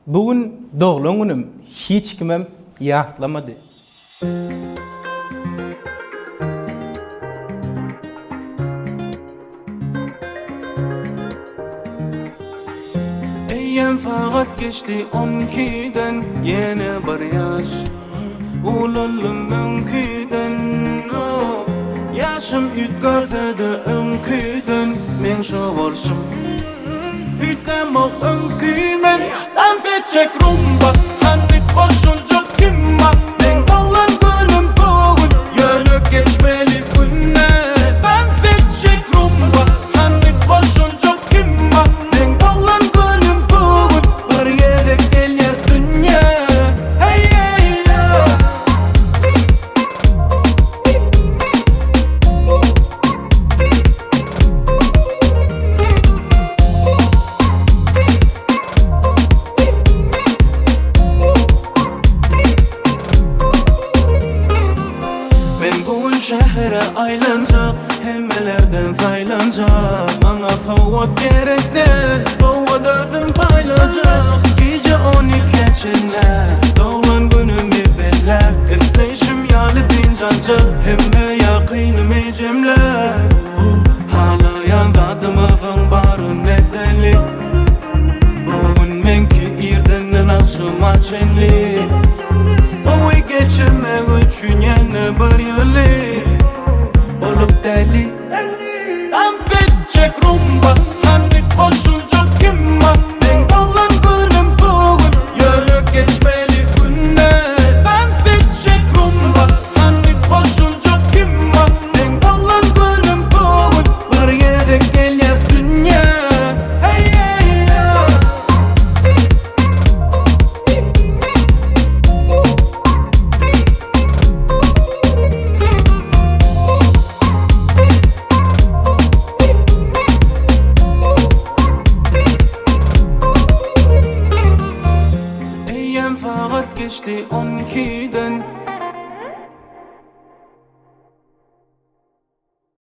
Bugün doğulan günüm hiç kimem yaklamadı. Eyyem faqat geçti 12'den yine bir yaş Ulalım önküden Yaşım ütkafede önküden Men şu bolşum Ütkem o önkümen Ben fetçek rumba Hani koşulcuk kimma Men kalan günüm bugün Yönü geçmeli günler Ben fetçek rumba Hani koşulcuk kimma Men kalan günüm bugün Var yedek gelyef dünya Hey hey ya Şehre aylanacak, hemmelerden faylanacak Bana fawad gerek değil, fawad özüm paylanacak Gece 12 geçenler, doğulan günümü beller Efleşim yalı dincanca, hemme yakınım ecemler Hala yandadımızın barın nedeni Bugün menki irdenden akşama çenli Oy geçirmek üçün yine bir yolu Olup deli Ben fetçek rumba Hani koşulacak kimma Ben kalan günüm bugün Yolu geçmeli günler Ben fetçek rumba Hani koşulacak kimma Ben kalan günüm bugün Var yedek gelyef dünya Hey hey ya Eyyem faqat geçti 12'den